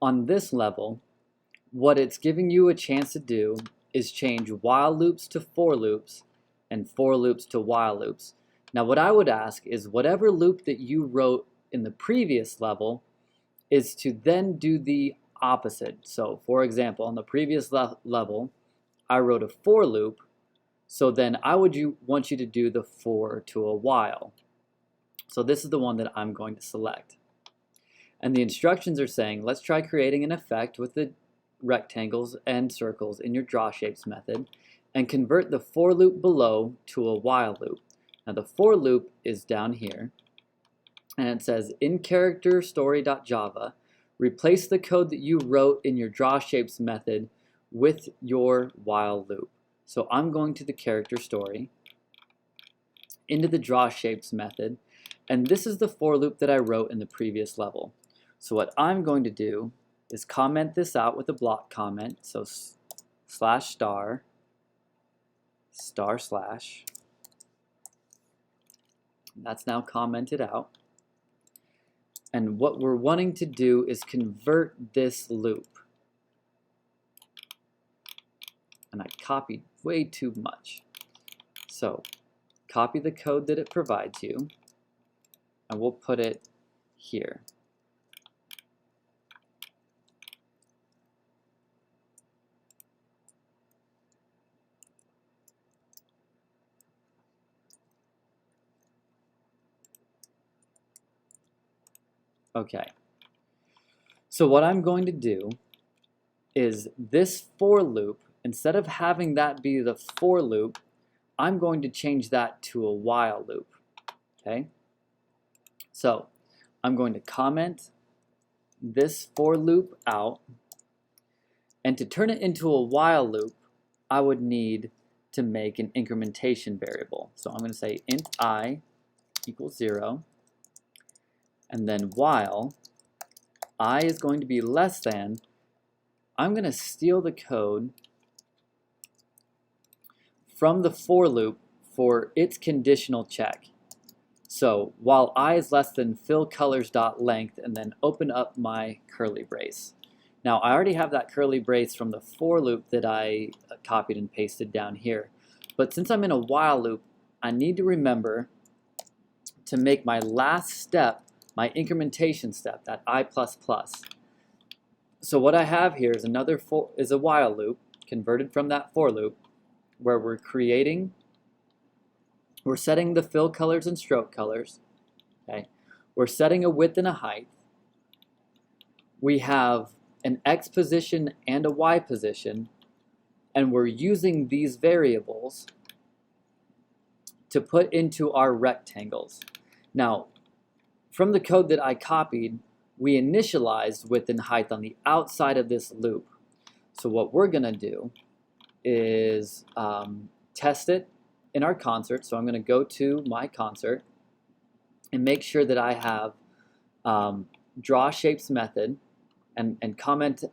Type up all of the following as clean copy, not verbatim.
on this level, what it's giving you a chance to do is change while loops to for loops and for loops to while loops. Now what I would ask is whatever loop that you wrote in the previous level is to then do the opposite. So for example, on the previous level, I wrote a for loop, so then I would want you to do the for to a while. So this is the one that I'm going to select. And the instructions are saying, let's try creating an effect with the rectangles and circles in your draw shapes method and convert the for loop below to a while loop. Now the for loop is down here, and it says in character story.java, replace the code that you wrote in your draw shapes method with your while loop. So I'm going to the character story, into the draw shapes method, and this is the for loop that I wrote in the previous level. So what I'm going to do is comment this out with a block comment, so slash star, star slash. That's now commented out. And what we're wanting to do is convert this loop. And I copied way too much. So copy the code that it provides you, and we'll put it here. Okay, so what I'm going to do is this for loop, instead of having that be the for loop, I'm going to change that to a while loop. Okay, so I'm going to comment this for loop out, and to turn it into a while loop, I would need to make an incrementation variable. So I'm going to say int I equals 0. And then while I is going to be less than, I'm going to steal the code from the for loop for its conditional check. So while I is less than fill colors.length, and then open up my curly brace. Now I already have that curly brace from the for loop that I copied and pasted down here. But since I'm in a while loop, I need to remember to make my last step my incrementation step, that I++. So what I have here is a while loop converted from that for loop, where we're setting the fill colors and stroke colors. Okay, we're setting a width and a height. We have an X position and a Y position, and we're using these variables to put into our rectangles. Now, from the code that I copied, we initialized width and height on the outside of this loop. So what we're going to do is test it in our concert. So I'm going to go to my concert and make sure that I have draw shapes method and comment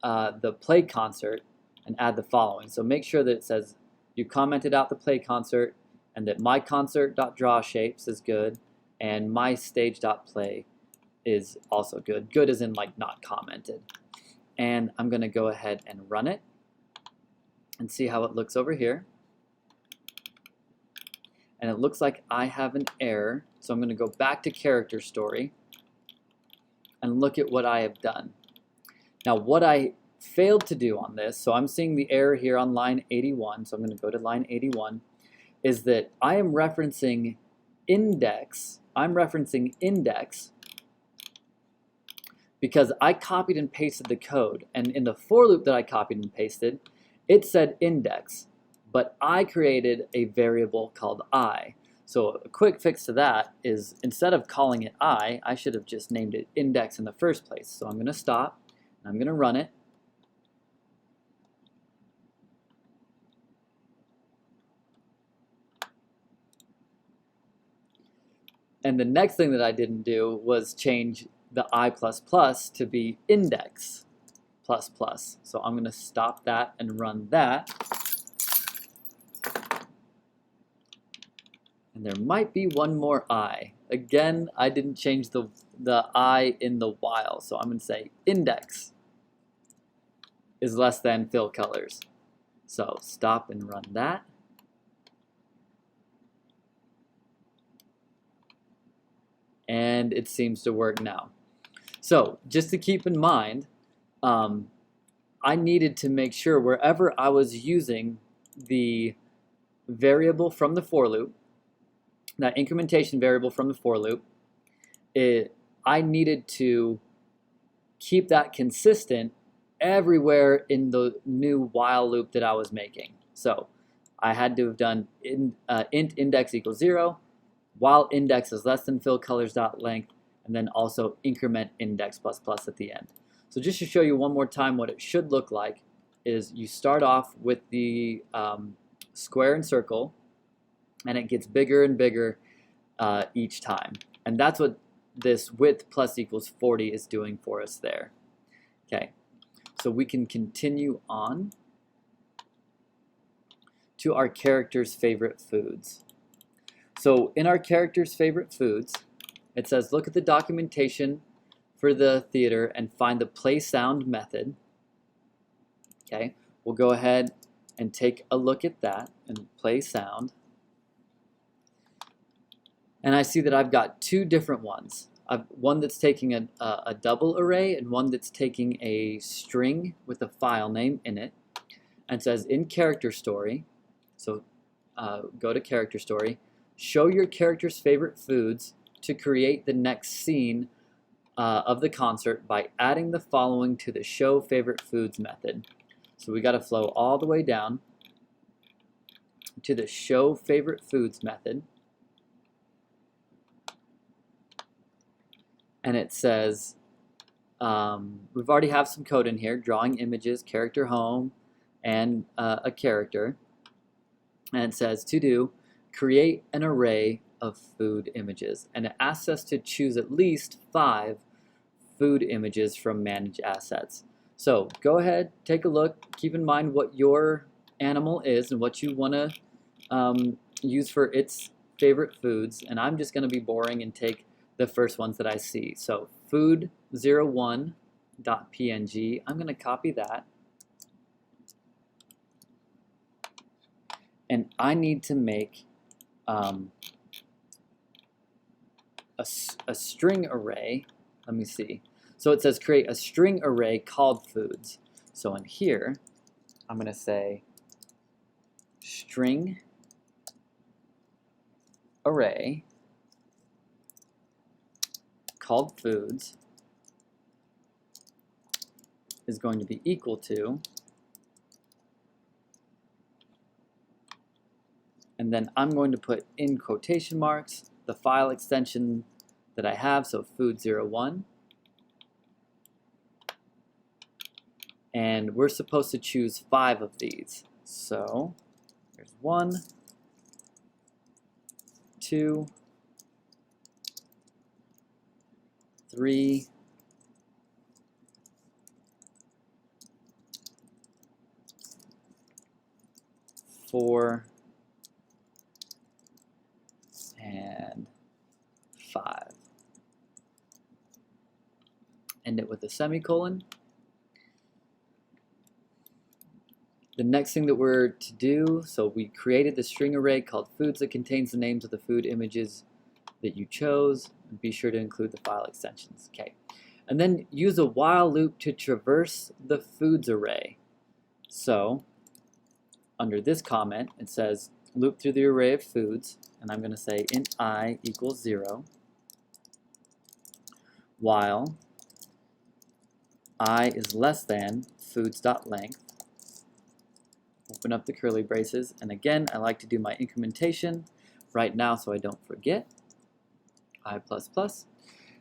the play concert and add the following. So make sure that it says you commented out the play concert and that my concert.drawShapes is good and my stage.play is also good. Good as in like not commented. And I'm going to go ahead and run it and see how it looks over here. And it looks like I have an error. So I'm going to go back to character story and look at what I have done. Now what I failed to do on this, so I'm seeing the error here on line 81, so I'm going to go to line 81, is that I am referencing index. I'm referencing index because I copied and pasted the code, and in the for loop that I copied and pasted, it said index, but I created a variable called I. So a quick fix to that is instead of calling it I should have just named it index in the first place. So I'm going to stop, and I'm going to run it. And the next thing that I didn't do was change the I++ to be index++. So I'm going to stop that and run that. And there might be one more I. Again, I didn't change the I in the while, so I'm going to say index is less than fill colors. So stop and run that. And it seems to work now. So just to keep in mind, I needed to make sure wherever I was using the variable from the for loop, that incrementation variable from the for loop, I needed to keep that consistent everywhere in the new while loop that I was making. So I had to have done int index equals 0, while index is less than fill colors.length, and then also increment index plus plus at the end. So just to show you one more time what it should look like is you start off with the square and circle, and it gets bigger and bigger each time. And that's what this width plus equals 40 is doing for us there. Okay, so we can continue on to our character's favorite foods. So in our character's favorite foods, it says look at the documentation for the theater and find the play sound method. Okay, we'll go ahead and take a look at that and play sound. And I see that I've got two different ones. One that's taking a double array and one that's taking a string with a file name in it. And it says in character story, so go to character story, show your character's favorite foods to create the next scene of the concert by adding the following to the show favorite foods method. So we got to flow all the way down to the show favorite foods method. And it says, we've already have some code in here, drawing images, character home, and a character. And it says to do, create an array of food images. And it asks us to choose at least 5 food images from manage assets. So go ahead, take a look, keep in mind what your animal is and what you want to use for its favorite foods. And I'm just going to be boring and take the first ones that I see. So food01.png, I'm going to copy that. And I need to make a string array. Let me see. So it says create a string array called foods. So in here, I'm going to say string array called foods is going to be equal to, and then I'm going to put in quotation marks the file extension that I have, so food01, and we're supposed to choose 5 of these. So there's 1, 2, 3, 4, and 5. End it with a semicolon. The next thing that we're to do, so we created the string array called foods that contains the names of the food images that you chose. Be sure to include the file extensions. Okay, and then use a while loop to traverse the foods array. So under this comment, it says loop through the array of foods, and I'm going to say int I equals 0, while I is less than foods.length. Open up the curly braces, and again, I like to do my incrementation right now so I don't forget. I++,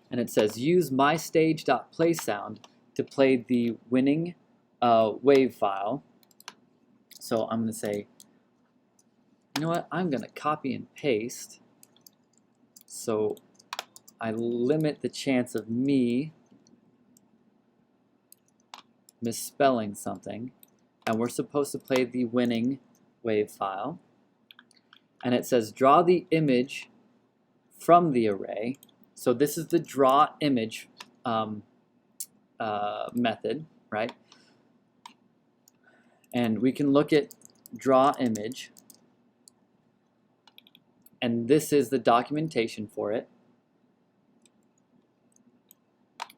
and it says use mystage.playSound to play the winning wave file. So I'm going to say, you know what, I'm going to copy and paste so I limit the chance of me misspelling something. And we're supposed to play the winning wave file. and it says draw the image from the array. So this is the draw image method, right? And we can look at draw image, and this is the documentation for it.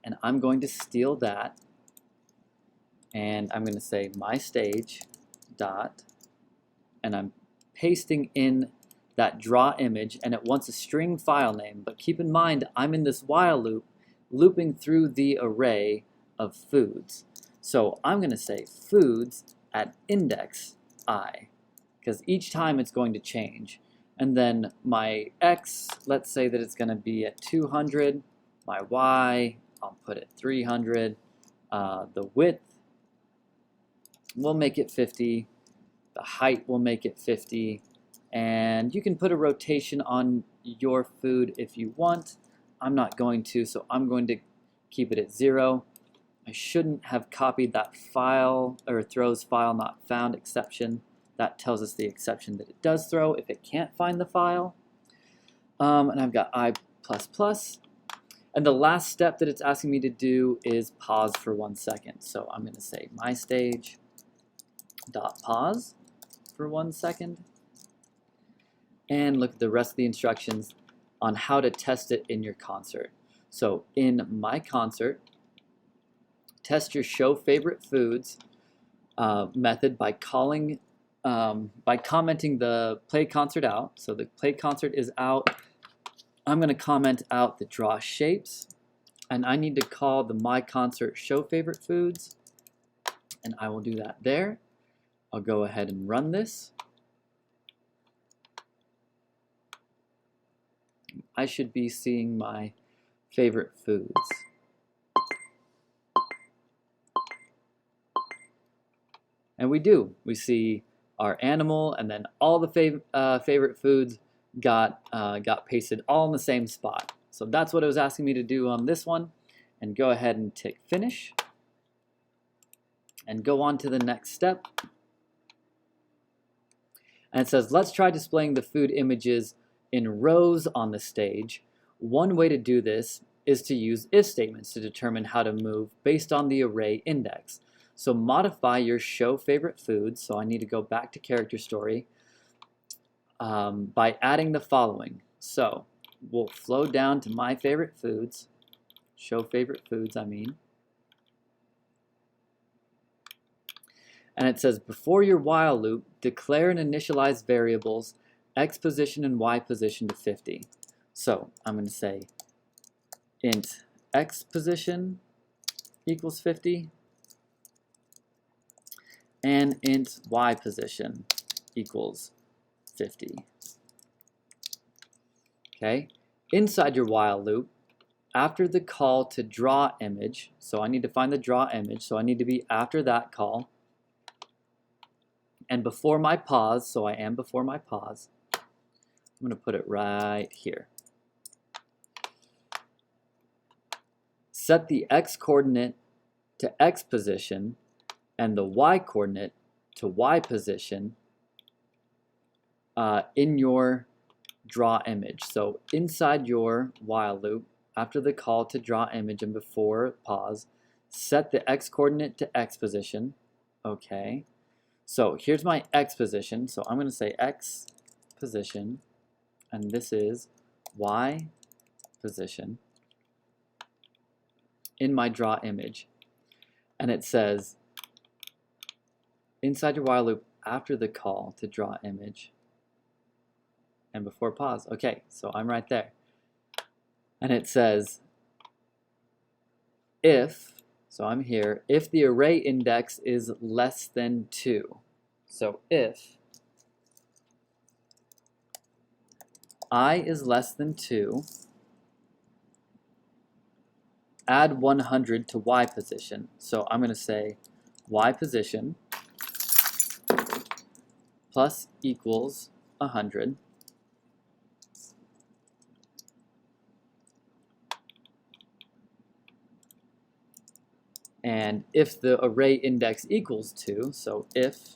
And I'm going to steal that, and I'm going to say my stage dot, and I'm pasting in that draw image, and it wants a string file name. But keep in mind, I'm in this while loop, looping through the array of foods. So I'm going to say foods at index I, because each time it's going to change. And then my x, let's say that it's going to be at 200. My y, I'll put it 300. The width, we'll make it 50. The height, we'll make it 50. And you can put a rotation on your food if you want. I'm not going to, so I'm going to keep it at 0. I shouldn't have copied that file, or throws file not found exception. That tells us the exception that it does throw if it can't find the file. And I've got I++. And the last step that it's asking me to do is pause for 1 second. So I'm going to say my stage dot pause for 1 second. And look at the rest of the instructions on how to test it in your concert. So in my concert, test your show favorite foods method by commenting the play concert out. So the play concert is out. I'm going to comment out the draw shapes, and I need to call the my concert show favorite foods, and I will do that there. I'll go ahead and run this. I should be seeing my favorite foods. And we do. We see our animal, and then all the favorite foods got pasted all in the same spot. So that's what it was asking me to do on this one. And go ahead and tick finish. And go on to the next step. And it says, let's try displaying the food images in rows on the stage. One way to do this is to use if statements to determine how to move based on the array index. So modify your show favorite foods. So I need to go back to character story by adding the following. So we'll flow down to my favorite foods, show favorite foods, I mean. And it says, before your while loop, declare and initialize variables x position and y position to 50. So I'm going to say int x position equals 50 and int y position equals 50. Okay, inside your while loop, after the call to draw image, so I need to find the draw image, so I need to be after that call, and before my pause, so I am before my pause, I'm going to put it right here. Set the x coordinate to x position and the y coordinate to y position in your draw image. So inside your while loop, after the call to draw image and before pause, set the x coordinate to x position. Okay. So here's my x position. So I'm going to say x position, and this is y position in my draw image. And it says inside your while loop, after the call to draw image and before pause. Okay, so I'm right there. And it says if, so I'm here, if the array index is less than 2. So if I is less than 2, add 100 to y position. So I'm going to say y position plus equals 100. And if the array index equals 2, so if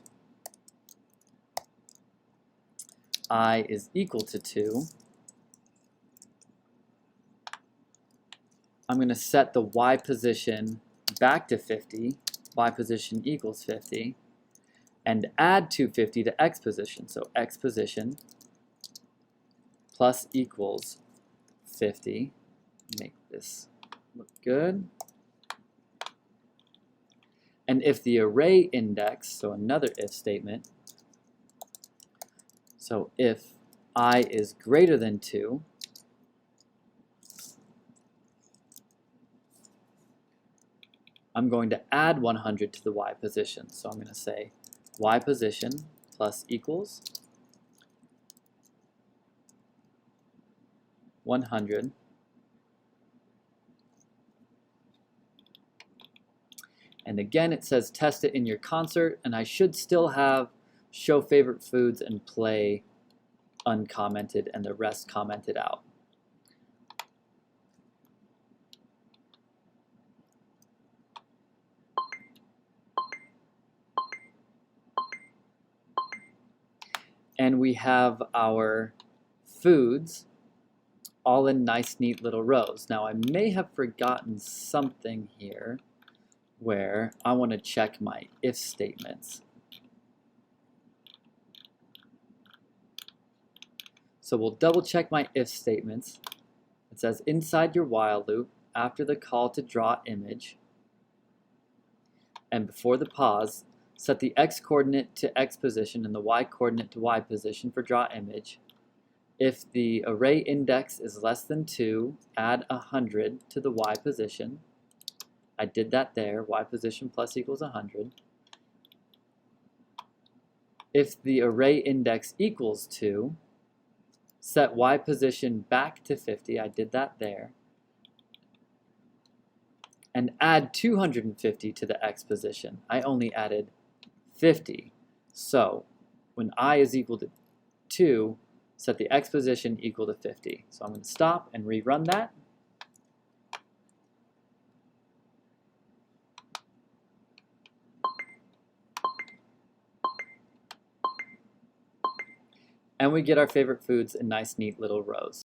I is equal to 2, I'm going to set the y position back to 50, y position equals 50, and add 250 to x position. So x position plus equals 50. Make this look good. And if the array index, so another if statement, so if I is greater than 2, I'm going to add 100 to the y position. So I'm going to say y position plus equals 100. And again, it says test it in your concert, and I should still have show favorite foods and play uncommented and the rest commented out. And we have our foods all in nice, neat little rows. Now, I may have forgotten something here where I want to check my if statements. So we'll double check my if statements. It says inside your while loop, after the call to draw image, and before the pause, set the x coordinate to x position and the y coordinate to y position for draw image. If the array index is less than 2, add 100 to the y position. I did that there, y position plus equals 100. If the array index equals 2, set y position back to 50, I did that there, and add 250 to the x position. I only added 50. So when I is equal to 2, set the x position equal to 50. So I'm going to stop and rerun that. And we get our favorite foods in nice, neat little rows.